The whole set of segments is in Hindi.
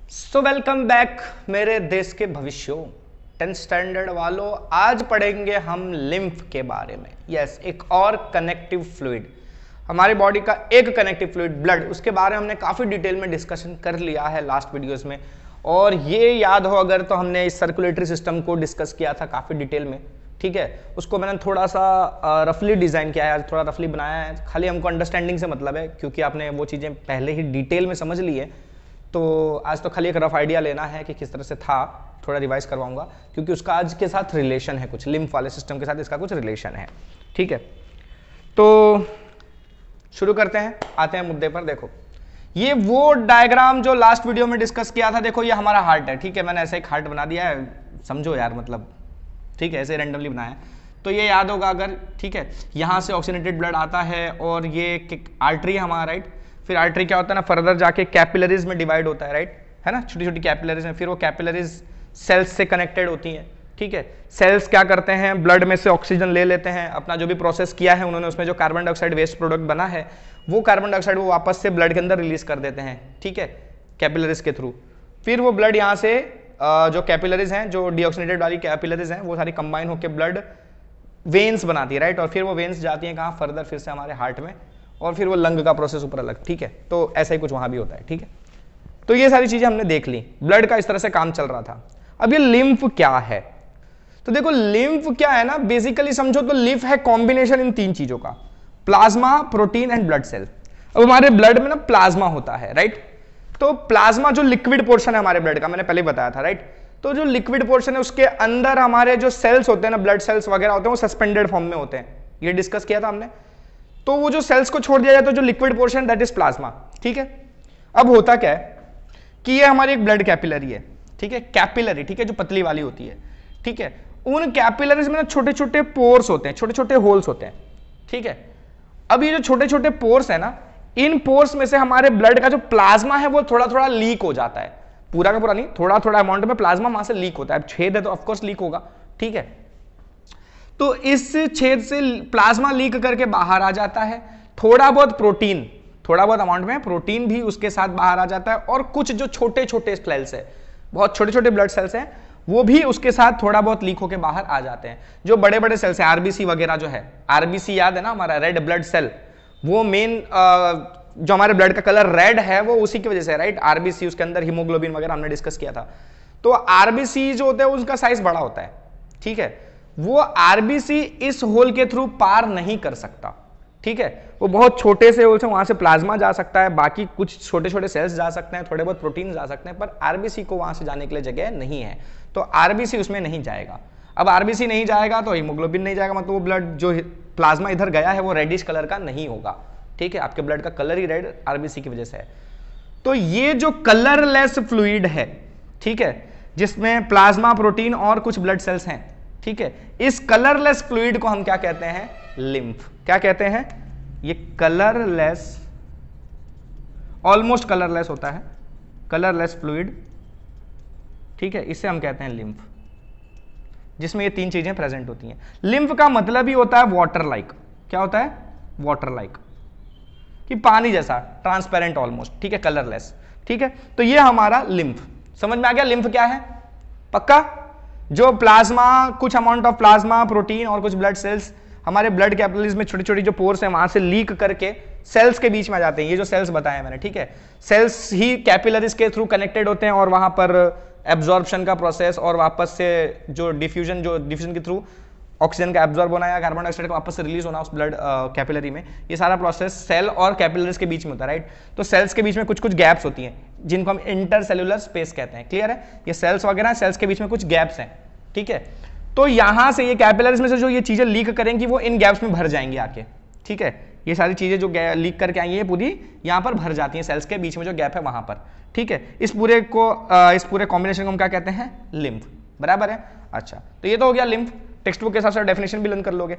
सो वेलकम बैक मेरे देश के भविष्यों 10th स्टैंडर्ड वालों। आज पढ़ेंगे हम लिम्फ के बारे में। यस, एक और कनेक्टिव फ्लूइड, हमारी बॉडी का एक कनेक्टिव फ्लूइड ब्लड, उसके बारे में हमने काफ़ी डिटेल में डिस्कशन कर लिया है लास्ट वीडियोस में। और ये याद हो अगर तो हमने इस सर्कुलेटरी सिस्टम को डिस्कस किया था काफ़ी डिटेल में। ठीक है, उसको मैंने थोड़ा सा रफली डिज़ाइन किया है, आज थोड़ा रफली बनाया है। खाली हमको अंडरस्टैंडिंग से मतलब है, क्योंकि आपने वो चीज़ें पहले ही डिटेल में समझ ली है। तो आज तो खाली एक रफ आइडिया लेना है कि किस तरह से था, थोड़ा रिवाइज करवाऊंगा क्योंकि उसका आज के साथ रिलेशन है, कुछ लिम्फ वाले सिस्टम के साथ इसका कुछ रिलेशन है। ठीक है, तो शुरू करते हैं, आते हैं मुद्दे पर। देखो, ये वो डायग्राम जो लास्ट वीडियो में डिस्कस किया था, देखो ये हमारा हार्ट है। ठीक है, मैंने ऐसे एक हार्ट बना दिया है, समझो यार, मतलब ठीक है, ऐसे रैंडमली बनाया है। तो ये याद होगा अगर, ठीक है, यहाँ से ऑक्सीजनेटेड ब्लड आता है और ये आर्टरी है हमारा, राइट। फिर आर्टरी क्या होता है ना, फर्दर जाके कैपिलरीज में डिवाइड होता है, राइट, है ना, छोटी छोटी कैपिलरीज में। फिर वो कैपिलरीज सेल्स से कनेक्टेड होती हैं। ठीक है, सेल्स क्या करते हैं, ब्लड में से ऑक्सीजन ले लेते हैं, अपना जो भी प्रोसेस किया है उन्होंने, उसमें जो कार्बन डाइऑक्साइड वेस्ट प्रोडक्ट बना है वो कार्बन डाइऑक्साइड वो वापस से ब्लड के अंदर रिलीज कर देते हैं। ठीक है, कैपिलरीज के थ्रू। फिर वो ब्लड यहाँ से जो कैपिलरीज हैं, जो डीऑक्सीनेटेड वाली कैपिलरीज हैं, वो सारी कंबाइन होकर ब्लड वेन्स बनाती है, राइट। और फिर वो वेन्स जाती हैं कहाँ, फर्दर फिर से हमारे हार्ट में, और फिर वो लंग का प्रोसेस ऊपर अलग। ठीक है, तो ऐसा ही कुछ वहां भी होता है। ठीक है, तो ये सारी चीजें हमने देख ली, ब्लड का इस तरह से काम चल रहा था। अब ये लिम्फ क्या है, तो देखो लिम्फ क्या है ना, बेसिकली समझो तो लिम्फ है कॉम्बिनेशन इन तीन चीजों का, plasma, protein and blood cell. अब हमारे ब्लड में ना प्लाज्मा होता है, राइट। तो प्लाज्मा जो लिक्विड पोर्शन है हमारे ब्लड का, मैंने पहले बताया था, राइट। तो जो लिक्विड पोर्शन है उसके अंदर हमारे जो सेल्स होते हैं ना, ब्लड सेल्स वगैरह होते हैं, वो सस्पेंडेड फॉर्म में होते हैं, ये डिस्कस किया था हमने। तो वो जो सेल्स को छोड़ दिया जाए तो जो liquid portion, that is plasma. ठीक है, अब होता क्या है कि ये हमारी एक ब्लड कैपिलरी है। ठीक है, कैपिलरी, ठीक है, जो पतली वाली होती है। ठीक है, उन कैपिलरीज में ना छोटे छोटे पोर्स होते हैं, छोटे छोटे होल्स होते हैं। ठीक है, अब ये जो छोटे छोटे पोर्स है ना, इन पोर्स में से हमारे ब्लड का जो प्लाज्मा है वो थोड़ा थोड़ा लीक हो जाता है, पूरा का पूरा नहीं, थोड़ा थोड़ा अमाउंट में प्लाज्मा वहां से लीक होता है। अब छेद है तो ऑफकोर्स लीक होगा। ठीक है, तो इस छेद से प्लाज्मा लीक करके बाहर आ जाता है, थोड़ा बहुत प्रोटीन, थोड़ा बहुत अमाउंट में प्रोटीन भी उसके साथ बाहर आ जाता है, और कुछ जो छोटे छोटे सेल्स है, बहुत छोटे छोटे ब्लड सेल्स हैं, वो भी उसके साथ थोड़ा बहुत लीक होकर बाहर आ जाते हैं। जो बड़े बड़े सेल्स हैं, आरबीसी वगैरह जो है, आरबीसी याद है ना हमारा, रेड ब्लड सेल, वो मेन जो हमारे ब्लड का कलर रेड है वो उसी की वजह से, राइट। आरबीसी, उसके अंदर हीमोग्लोबिन वगैरह हमने डिस्कस किया था। तो आरबीसी जो होता है उसका साइज बड़ा होता है। ठीक है, वो आरबीसी इस होल के थ्रू पार नहीं कर सकता। ठीक है, वो बहुत छोटे से होल से, वहां से प्लाज्मा जा सकता है, बाकी कुछ छोटे छोटे सेल्स जा सकते हैं, थोड़े बहुत प्रोटीन जा सकते हैं, पर आरबीसी को वहां से जाने के लिए जगह नहीं है, तो आरबीसी उसमें नहीं जाएगा। अब आरबीसी नहीं जाएगा तो हीमोग्लोबिन नहीं जाएगा, मतलब वो ब्लड जो प्लाज्मा इधर गया है वो रेडिश कलर का नहीं होगा। ठीक है, आपके ब्लड का कलर ही रेड आरबीसी की वजह से है। तो ये जो कलरलेस फ्लूइड है, ठीक है, जिसमें प्लाज्मा, प्रोटीन और कुछ ब्लड सेल्स हैं, ठीक है, इस कलरलेस फ्लूइड को हम क्या कहते हैं, लिम्फ। क्या कहते हैं, ये कलरलेस, ऑलमोस्ट कलरलेस होता है, कलरलेस फ्लूइड। ठीक है, इसे हम कहते हैं लिम्फ, जिसमें ये तीन चीजें प्रेजेंट होती हैं। लिम्फ का मतलब ही होता है वाटर लाइक। क्या होता है, वाटर लाइक, कि पानी जैसा, ट्रांसपेरेंट ऑलमोस्ट। ठीक है, कलरलेस। ठीक है, तो ये हमारा लिम्फ, समझ में आ गया लिम्फ क्या है, पक्का। जो प्लाज्मा, कुछ अमाउंट ऑफ प्लाज्मा, प्रोटीन और कुछ ब्लड सेल्स हमारे ब्लड कैपिलरीज में छोटी छोटी जो पोर्स हैं वहां से लीक करके सेल्स के बीच में आ जाते हैं। ये जो सेल्स बताए मैंने, ठीक है, सेल्स ही कैपिलरीज के थ्रू कनेक्टेड होते हैं, और वहां पर एब्जॉर्प्शन का प्रोसेस और वापस से जो डिफ्यूजन के थ्रू ऑक्सीजन का एब्जॉर्ब होना या कार्बन डाइऑक्साइड का वापस से रिलीज होना उस ब्लड कैपिलरी में, ये सारा प्रोसेस सेल और कैपिलरीज के बीच में होता है, राइट। तो सेल्स के बीच में कुछ कुछ गैप्स होती हैं जिनको हम इंटरसेल्युलर स्पेस कहते हैं। क्लियर है, ये सेल्स वगैरह, सेल्स के बीच में कुछ गैप्स हैं। ठीक है, तो यहां से ये कैपिलरीज में से जो ये चीजें लीक करेंगी वो इन गैप्स में भर जाएंगी आके। ठीक है, ये सारी चीजें जो लीक करके आएंगी ये पूरी यहां पर भर जाती हैं, सेल्स के बीच में जो गैप है वहां पर। ठीक है, इस पूरे कॉम्बिनेशन को हम क्या कहते हैं, लिम्फ। बराबर है, अच्छा, तो ये तो हो गया लिम्फ। टेक्स्ट बुक के हिसाब से डेफिनेशन भी लर्न कर लोगे।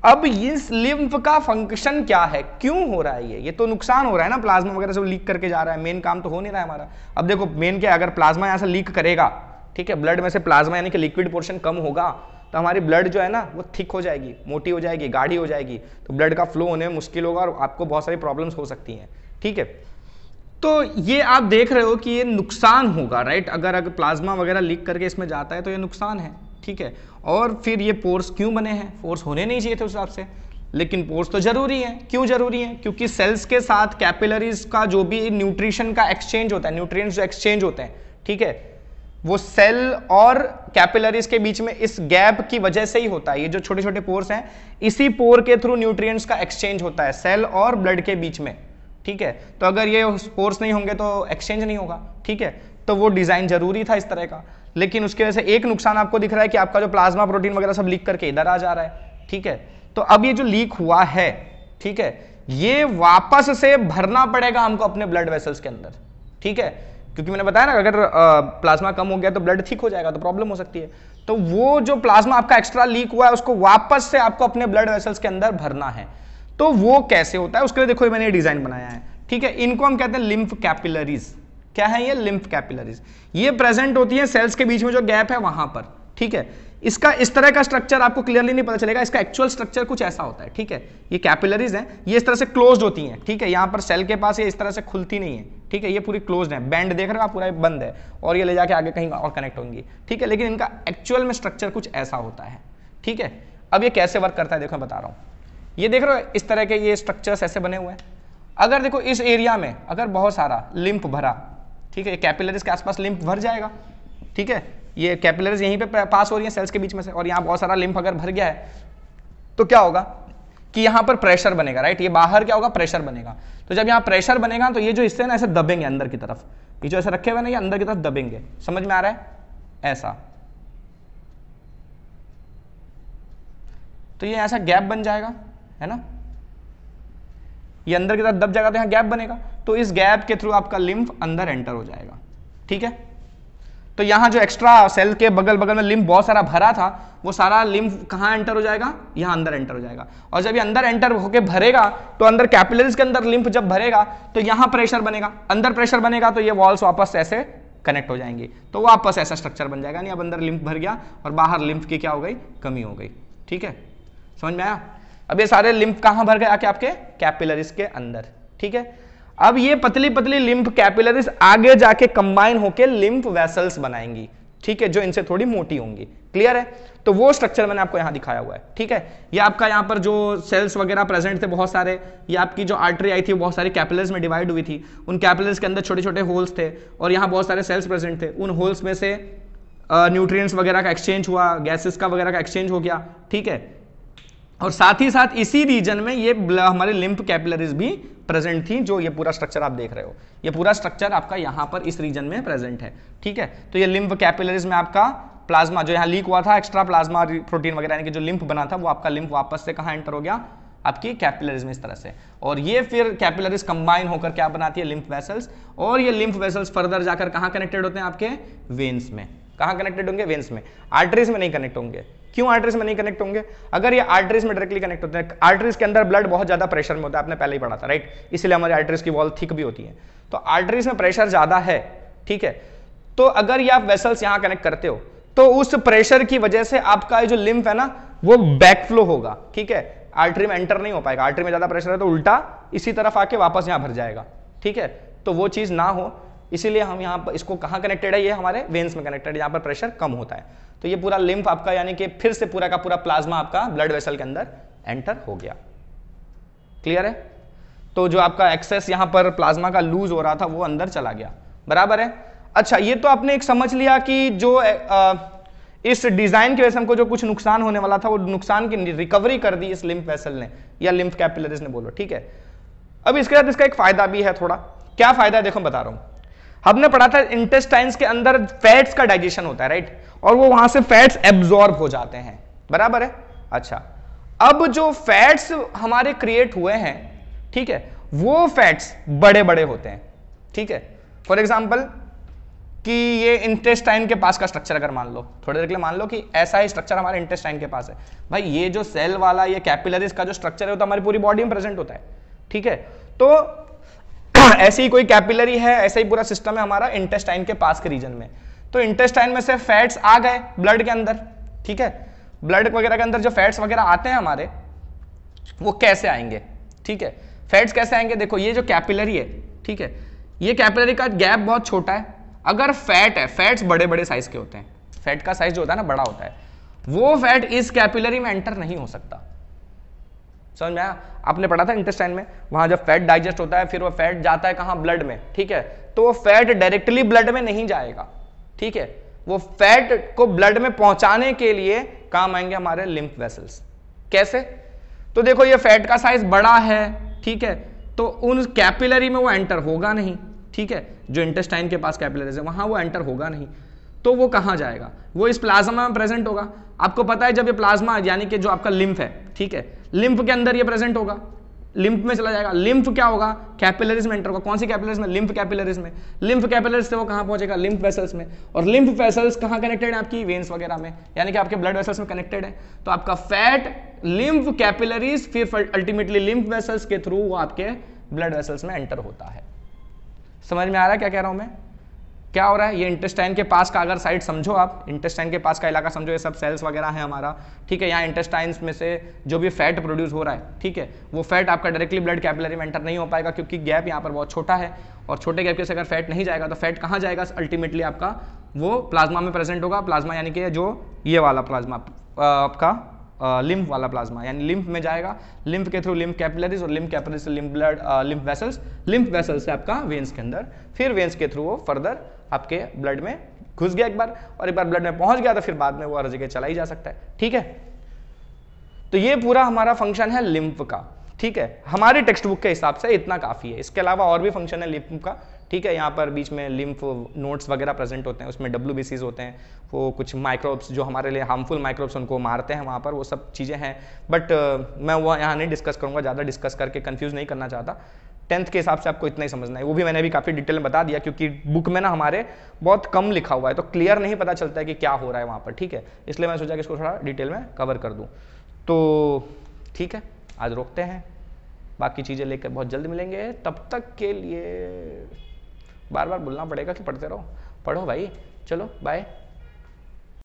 अब इस लिम्फ का फंक्शन क्या है, क्यों हो रहा है ये तो नुकसान हो रहा है ना, प्लाज्मा वगैरह सब लीक करके जा रहा है, मेन काम तो हो नहीं रहा है हमारा। अब देखो मेन क्या है, अगर प्लाज्मा यहां से लीक करेगा, ठीक है, ब्लड में से प्लाज्मा यानी कि लिक्विड पोर्शन कम होगा, तो हमारी ब्लड जो है ना वो थिक हो जाएगी, मोटी हो जाएगी, गाढ़ी हो जाएगी, तो ब्लड का फ्लो होने में मुश्किल होगा और आपको बहुत सारी प्रॉब्लम्स हो सकती हैं। ठीक है, तो ये आप देख रहे हो कि ये नुकसान होगा, राइट। अगर प्लाज्मा वगैरह लीक करके इसमें जाता है तो ये नुकसान है, ठीक है। और फिर ये पोर्स क्यों बने हैं? पोर्स होने नहीं चाहिए थे उस हिसाब से, लेकिन पोर्स तो जरूरी है। क्यों जरूरी है? क्योंकि सेल्स के साथ कैपिलरीज का जो भी न्यूट्रिशन का एक्सचेंज होता है, न्यूट्रिएंट्स जो एक्सचेंज होते हैं, ठीक है, वो सेल और कैपिलरीज के बीच में इस गैप की वजह से ही होता है। ये जो छोटे छोटे पोर्स हैं, इसी पोर के थ्रू न्यूट्रिएंट्स का एक्सचेंज होता है सेल और ब्लड के बीच में, ठीक है। तो अगर ये पोर्स नहीं होंगे तो एक्सचेंज नहीं होगा, ठीक है। तो वो डिजाइन जरूरी था इस तरह का, लेकिन उसकी वजह से एक नुकसान आपको दिख रहा है कि आपका जो प्लाज्मा प्रोटीन वगैरह सब लीक करके इधर आ जा रहा है, ठीक है। तो अब ये जो लीक हुआ है, ठीक है, ये वापस से भरना पड़ेगा हमको अपने ब्लड वेसल्स के अंदर, ठीक है। क्योंकि मैंने बताया ना, अगर प्लाज्मा कम हो गया तो ब्लड थिक हो जाएगा, तो प्रॉब्लम हो सकती है। तो वो जो प्लाज्मा आपका एक्स्ट्रा लीक हुआ है उसको वापस से आपको अपने ब्लड वेसल्स के अंदर भरना है। तो वो कैसे होता है उसके लिए देखो मैंने ये डिजाइन बनाया है, ठीक है। इनको हम कहते हैं लिम्फ कैपिलरीज। क्या है ये? Lymph capillaries. ये प्रेजेंट होती है सेल्स के बीच में जो गैप है वहां पर, ठीक है। इसका इस तरह का स्ट्रक्चर आपको क्लियरली नहीं पता चलेगा, इसका एक्चुअल स्ट्रक्चर कुछ ऐसा होता है, ठीक है। ये कैपिलरीज हैं, ये इस तरह से क्लोज्ड होती हैं, ठीक है। यहां पर सेल के पास ये इस तरह से खुलती नहीं है, ठीक है। ये पूरी क्लोज्ड है, बैंड देख रहे हो आप, पूरा बंद है, और ये ले जाके आगे कहीं और कनेक्ट होंगी, ठीक है। लेकिन इनका एक्चुअल में स्ट्रक्चर कुछ ऐसा होता है, ठीक है। अब ये कैसे वर्क करता है देखो मैं बता रहा हूं। ये देख रहे हो इस तरह के ये स्ट्रक्चर्स ऐसे बने हुए हैं। अगर देखो इस एरिया में अगर बहुत सारा लिम्फ भरा, ठीक है, कैपिलरीज के आसपास लिम्फ भर जाएगा, ठीक है। ये कैपिलरीज यहीं पे पास हो रही है सेल्स के बीच में से, और यहाँ बहुत सारा लिम्फ अगर भर गया है तो क्या होगा कि यहाँ पर प्रेशर बनेगा, राइट। ये बाहर क्या होगा? प्रेशर बनेगा। तो जब यहाँ प्रेशर बनेगा तो ये जो हिस्से ना ऐसे दबेंगे अंदर की तरफ, ये जो ऐसे रखे हुए ना ये अंदर की तरफ दबेंगे। समझ में आ रहा है? ऐसा, तो ये ऐसा गैप बन जाएगा, है ना। ये अंदर की तरफ दब जाएगा तो यहाँ गैप बनेगा, तो इस गैप के थ्रू आपका लिम्फ अंदर एंटर हो जाएगा, ठीक है। तो यहाँ जो एक्स्ट्रा सेल के बगल बगल में लिम्फ बहुत सारा भरा था, वो सारा लिम्फ कहाँ एंटर हो जाएगा? यहाँ अंदर एंटर हो जाएगा। और जब ये अंदर एंटर होके भरेगा तो अंदर कैपिलरीज के अंदर लिम्फ जब भरेगा तो यहाँ प्रेशर बनेगा, अंदर प्रेशर बनेगा तो ये वॉल्स वापस ऐसे कनेक्ट हो जाएंगी, तो वापस ऐसा स्ट्रक्चर बन जाएगा। नहीं, अब अंदर लिम्फ भर गया और बाहर लिम्फ की क्या हो गई? कमी हो गई, ठीक है। समझ में आया? अब ये सारे लिम्फ कहां भर गए? आके आपके कैपिलरीज के अंदर, ठीक है। अब ये पतली पतली लिम्फ कैपिलरीज आगे जाके कंबाइन होके लिम्फ वेसल्स बनाएंगी, ठीक है, जो इनसे थोड़ी मोटी होंगी। क्लियर है? तो वो स्ट्रक्चर मैंने आपको यहां दिखाया हुआ है, ठीक है। ये आपका यहां पर जो सेल्स वगैरह प्रेजेंट थे बहुत सारे, ये आपकी जो आर्टरी आई थी बहुत सारी कैपिलरीज में डिवाइड हुई थी, उन कैपिलरीज के अंदर छोटे छोटे होल्स थे और यहाँ बहुत सारे सेल्स प्रेजेंट थे। उन होल्स में से न्यूट्रिएंट्स वगैरह का एक्सचेंज हुआ, गैसेस का वगैरह का एक्सचेंज हो गया, ठीक है। और साथ ही साथ इसी रीजन में ये हमारे लिम्फ कैपिलरीज भी प्रेजेंट थी, जो ये पूरा स्ट्रक्चर आप देख रहे हो। ये पूरा स्ट्रक्चर आपका यहां पर इस रीजन में प्रेजेंट है, ठीक है। तो ये लिम्फ कैपिलरीज में आपका प्लाज्मा जो यहाँ लीक हुआ था, एक्स्ट्रा प्लाज्मा प्रोटीन वगैरह यानी कि जो लिम्फ बना था, वो आपका लिम्फ वापस से कहाँ एंटर हो गया? आपकी कैपिलरीज में इस तरह से। और ये फिर कैपिलरीज कंबाइन होकर क्या बनाती है? Lymph vessels. और ये लिम्फ वेसल्स फर्दर जाकर कहाँ कनेक्टेड होते हैं? आपके वेन्स में। कहाँ कनेक्टेड होंगे? वेन्स में। आर्टरीज में नहीं कनेक्ट होंगे। क्यों आर्टरीज में नहीं कनेक्ट होंगे? अगर ये आर्टरीज में डायरेक्टली कनेक्ट होते हैं, आर्टरीज के अंदर ब्लड बहुत ज्यादा प्रेशर में होता है, आपने पहले ही पढ़ा था, राइट। इसलिए हमारी आर्टरीज की वॉल थिक भी होती है। तो आर्टरीज में प्रेशर ज्यादा है, ठीक है। तो अगर ये आप वेसल्स यहां कनेक्ट करते हो तो उस प्रेशर की वजह से आपका जो लिम्फ है ना वो बैकफ्लो होगा, ठीक है। आर्टरी में एंटर नहीं हो पाएगा। आर्टरी में ज्यादा प्रेशर है तो उल्टा इसी तरफ आके वापस यहां भर जाएगा, ठीक है। तो वो चीज ना हो, इसीलिए हम यहाँ पर इसको कहाँ कनेक्टेड है? ये हमारे वेन्स में कनेक्टेड है, यहाँ पर प्रेशर कम होता है। तो ये पूरा लिम्फ आपका यानी कि फिर से पूरा का पूरा प्लाज्मा आपका ब्लड वेसल के अंदर एंटर हो गया। क्लियर है? तो जो आपका एक्सेस यहाँ पर प्लाज्मा का लूज हो रहा था वो अंदर चला गया। बराबर है? अच्छा, ये तो आपने एक समझ लिया कि जो इस डिजाइन की वजह से हमको जो कुछ नुकसान होने वाला था वो नुकसान की रिकवरी कर दी इस लिम्फ वेसल ने या लिम्फ कैपिलरीज ने, बोलो, ठीक है। अब इसके साथ इसका एक फायदा भी है थोड़ा। क्या फायदा है देखो बता रहा हूं। हमने पढ़ा था इंटेस्टाइन्स के अंदर फैट्स का डाइजेशन होता है, राइट, और वो वहां से फैट्स एब्जॉर्ब हो जाते हैं। बराबर है? अच्छा, अब जो फैट्स हमारे क्रिएट हुए हैं, ठीक है, वो फैट्स बड़े बड़े होते हैं, ठीक है। फॉर एग्जाम्पल कि ये इंटेस्टाइन के पास का स्ट्रक्चर अगर मान लो, थोड़ी देर के लिए मान लो कि ऐसा ही स्ट्रक्चर हमारे इंटेस्टाइन के पास है। भाई ये जो सेल वाला ये कैपिलरीज का जो स्ट्रक्चर है वो तो हमारी पूरी बॉडी में प्रेजेंट होता है, ठीक है। तो ऐसी ही कोई कैपिलरी है, ऐसा ही पूरा सिस्टम है हमारा इंटेस्टाइन के पास के रीजन में। तो इंटेस्टाइन में से फैट्स आ गए ब्लड के अंदर, ठीक है। ब्लड वगैरह के अंदर जो फैट्स वगैरह आते हैं हमारे, वो कैसे आएंगे? ठीक है, फैट्स कैसे आएंगे? देखो ये जो कैपिलरी है, ठीक है, ये कैपिलरी का गैप बहुत छोटा है। अगर फैट है, फैट्स बड़े बड़े साइज के होते हैं, फैट का साइज जो होता है ना बड़ा होता है, वो फैट इस कैपिलरी में एंटर नहीं हो सकता। समझ में आया? आपने पढ़ा था इंटेस्टाइन में, वहां जब फैट डाइजेस्ट होता है फिर वो फैट जाता है कहां, ब्लड में, ठीक है। तो वो फैट डायरेक्टली ब्लड में नहीं जाएगा, ठीक है। वो फैट को ब्लड में पहुंचाने के लिए काम आएंगे हमारे लिम्फ वेसल्स। कैसे? तो देखो ये फैट का साइज बड़ा है, ठीक है, तो उन कैपिलरी में वो एंटर होगा नहीं, ठीक है। जो इंटेस्टाइन के पास कैपिलरीज है वहां वो एंटर होगा नहीं, तो वो कहां जाएगा? वो इस प्लाज्मा में प्रेजेंट होगा। आपको पता है जब ये प्लाज्मा यानी कि जो आपका लिम्फ है, ठीक है, लिम्फ के अंदर ये प्रेजेंट होगा, लिम्फ में चला जाएगा। लिम्फ क्या होगा? कैपिलरीज में एंटर होगा। कौन सी कैपिलरीज में? लिम्फ कैपिलरीज में। लिम्फ कैपिलरीज से वो कहां पहुंचेगा? लिम्फ वेसल्स में। और लिम्फ वेसल्स कहां कनेक्टेड है? आपकी वेन्स वगैरह में, यानी कि आपके ब्लड वेसल्स में कनेक्टेड है। तो आपका फैट लिम्फ कैपिलरीज फिर अल्टीमेटली लिम्फ वेसल्स के थ्रू वो आपके ब्लड वेसल्स में एंटर होता है। समझ में आ रहा है क्या कह रहा हूं मैं? क्या हो रहा है? ये इंटेस्टाइन के पास का अगर साइड समझो आप, इंटेस्टाइन के पास का इलाका समझो, ये सब सेल्स वगैरह है हमारा, ठीक है। यहाँ इंटेस्टाइन्स में से जो भी फैट प्रोड्यूस हो रहा है, ठीक है, वो फैट आपका डायरेक्टली ब्लड कैपिलरी में एंटर नहीं हो पाएगा क्योंकि गैप यहाँ पर बहुत छोटा है। और छोटे गैप के से अगर फैट नहीं जाएगा तो फैट कहाँ जाएगा? अल्टीमेटली आपका वो प्लाज्मा में प्रेजेंट होगा। प्लाज्मा यानी कि जो ये वाला प्लाज्मा आपका लिम्फ वाला प्लाज्मा, यानी लिम्फ में जाएगा, लिम्फ के थ्रू लिम्फ कैपिलरीज, और लिम्फ कैपिलरीज से lymph blood, lymph vessels, lymph vessels से आपका वेन्स के अंदर, फिर वेन्स के थ्रू वो फर्दर आपके ब्लड में घुस गया एक बार, और एक बार ब्लड में पहुंच गया तो फिर बाद में वो हर जगह चला ही जा सकता है, ठीक है। तो ये पूरा हमारा फंक्शन है लिम्फ का, ठीक है। हमारी टेक्स्ट बुक के हिसाब से इतना काफी है। इसके अलावा और भी फंक्शन है लिम्फ का, ठीक है। यहाँ पर बीच में लिम्फ नोड्स वगैरह प्रेजेंट होते हैं, उसमें WBCs होते हैं, वो कुछ माइक्रोब्स जो हमारे लिए हार्मफुल माइक्रोब्स उनको मारते हैं वहाँ पर, वो सब चीज़ें हैं। बट मैं वो यहाँ नहीं डिस्कस करूँगा, ज़्यादा डिस्कस करके कंफ्यूज नहीं करना चाहता। 10th के हिसाब से आपको इतना ही समझना है, वो भी मैंने अभी काफ़ी डिटेल में बता दिया क्योंकि बुक में ना हमारे बहुत कम लिखा हुआ है, तो क्लियर नहीं पता चलता है कि क्या हो रहा है वहाँ पर, ठीक है। इसलिए मैं सोचा कि इसको थोड़ा डिटेल में कवर कर दूँ। तो ठीक है, आज रोकते हैं, बाकी चीज़ें लेकर बहुत जल्द मिलेंगे। तब तक के लिए बार बार बोलना पड़ेगा कि पढ़ते रहो, पढ़ो भाई, चलो बाय।